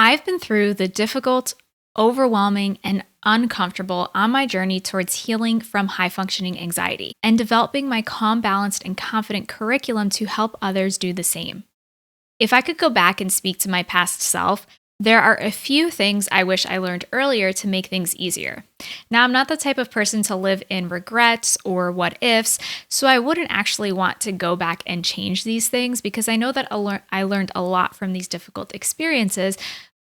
I've been through the difficult, overwhelming, and uncomfortable on my journey towards healing from high functioning anxiety and developing my calm, balanced, and confident curriculum to help others do the same. If I could go back and speak to my past self, there are a few things I wish I learned earlier to make things easier. Now, I'm not the type of person to live in regrets or what ifs, so I wouldn't actually want to go back and change these things because I know that I learned a lot from these difficult experiences.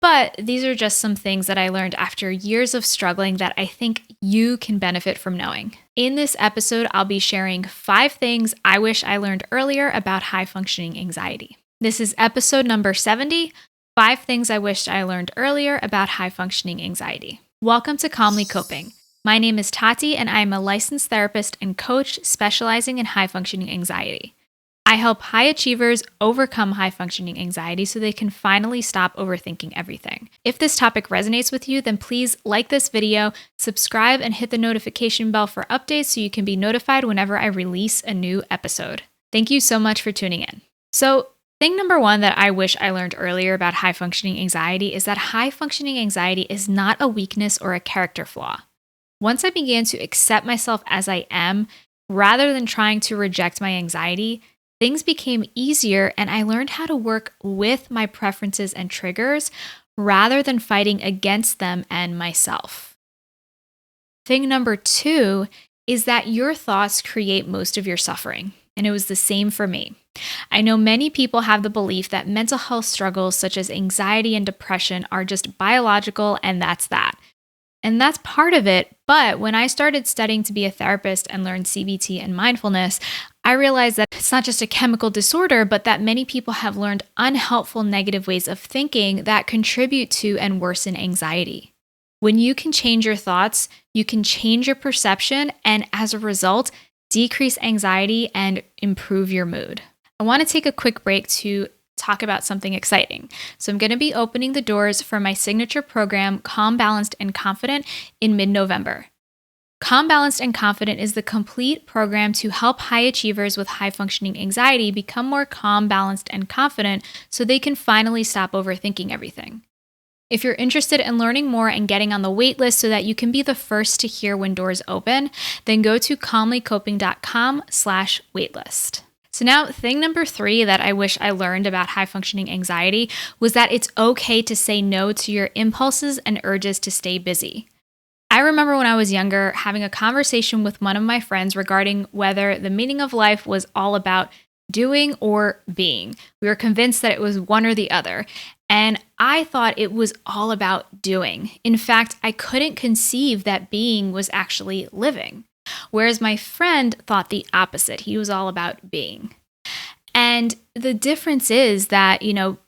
But these are just some things that I learned after years of struggling that I think you can benefit from knowing. In this episode, I'll be sharing 5 things I wish I learned earlier about high functioning anxiety. This is episode number 70, 5 things I wished I learned earlier about high functioning anxiety. Welcome to Calmly Coping. My name is Tati and I am a licensed therapist and coach specializing in high functioning anxiety. I help high achievers overcome high functioning anxiety so they can finally stop overthinking everything. If this topic resonates with you, then please like this video, subscribe, and hit the notification bell for updates so you can be notified whenever I release a new episode. Thank you so much for tuning in. So, thing number 1 that I wish I learned earlier about high functioning anxiety is that high functioning anxiety is not a weakness or a character flaw. Once I began to accept myself as I am, rather than trying to reject my anxiety, things became easier and I learned how to work with my preferences and triggers rather than fighting against them and myself. Thing number 2 is that your thoughts create most of your suffering, and it was the same for me. I know many people have the belief that mental health struggles such as anxiety and depression are just biological and that's that. And that's part of it, but when I started studying to be a therapist and learned CBT and mindfulness, I realized that it's not just a chemical disorder, but that many people have learned unhelpful negative ways of thinking that contribute to and worsen anxiety. When you can change your thoughts, you can change your perception, and as a result, decrease anxiety and improve your mood. I want to take a quick break to talk about something exciting. So I'm going to be opening the doors for my signature program, Calm, Balanced, and Confident, in mid-November. Calm, Balanced, and Confident is the complete program to help high achievers with high-functioning anxiety become more calm, balanced, and confident so they can finally stop overthinking everything. If you're interested in learning more and getting on the wait list so that you can be the first to hear when doors open, then go to calmlycoping.com/waitlist. So now, thing number 3 that I wish I learned about high-functioning anxiety was that it's okay to say no to your impulses and urges to stay busy. I remember when I was younger having a conversation with one of my friends regarding whether the meaning of life was all about doing or being. We were convinced that it was one or the other, and I thought it was all about doing. In fact, I couldn't conceive that being was actually living. Whereas my friend thought the opposite. He was all about being. And the difference is that,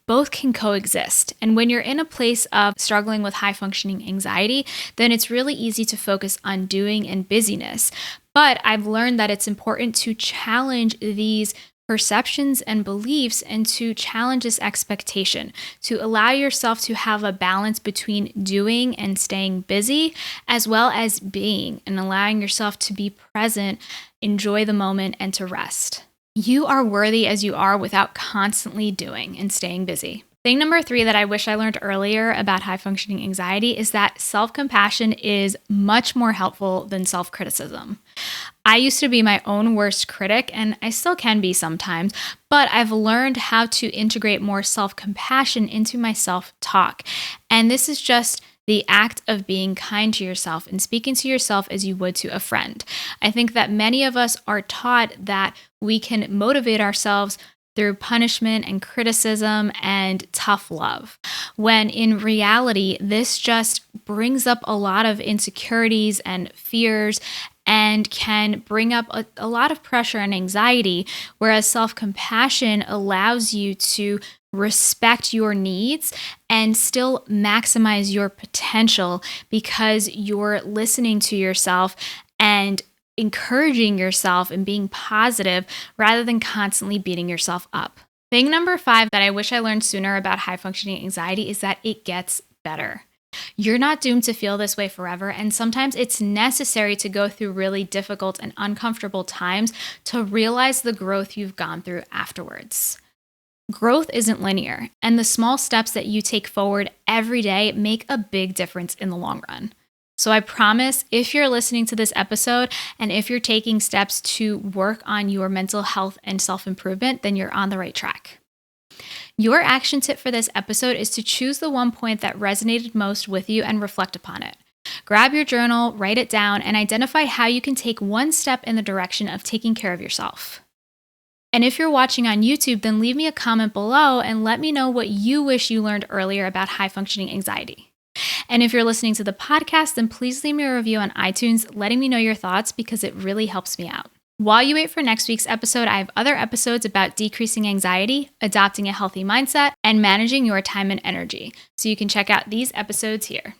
both can coexist. And when you're in a place of struggling with high functioning anxiety, then it's really easy to focus on doing and busyness. But I've learned that it's important to challenge these perceptions and beliefs and to challenge this expectation, to allow yourself to have a balance between doing and staying busy, as well as being and allowing yourself to be present, enjoy the moment, and to rest. You are worthy as you are without constantly doing and staying busy. Thing number 3 that I wish I learned earlier about high-functioning anxiety is that self-compassion is much more helpful than self-criticism. I used to be my own worst critic, and I still can be sometimes, but I've learned how to integrate more self-compassion into my self-talk. And this is just the act of being kind to yourself and speaking to yourself as you would to a friend. I think that many of us are taught that we can motivate ourselves through punishment and criticism and tough love, when in reality, this just brings up a lot of insecurities and fears and can bring up a lot of pressure and anxiety, whereas self-compassion allows you to respect your needs and still maximize your potential because you're listening to yourself and encouraging yourself and being positive rather than constantly beating yourself up. Thing number 5 that I wish I learned sooner about high functioning anxiety is that it gets better. You're not doomed to feel this way forever, and sometimes it's necessary to go through really difficult and uncomfortable times to realize the growth you've gone through afterwards. Growth isn't linear, and the small steps that you take forward every day make a big difference in the long run. So I promise, if you're listening to this episode and if you're taking steps to work on your mental health and self-improvement, then you're on the right track. Your action tip for this episode is to choose the one point that resonated most with you and reflect upon it. Grab your journal, write it down, and identify how you can take one step in the direction of taking care of yourself. And if you're watching on YouTube, then leave me a comment below and let me know what you wish you learned earlier about high-functioning anxiety. And if you're listening to the podcast, then please leave me a review on iTunes, letting me know your thoughts because it really helps me out. While you wait for next week's episode, I have other episodes about decreasing anxiety, adopting a healthy mindset, and managing your time and energy. So you can check out these episodes here.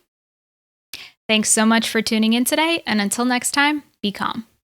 Thanks so much for tuning in today, and until next time, be calm.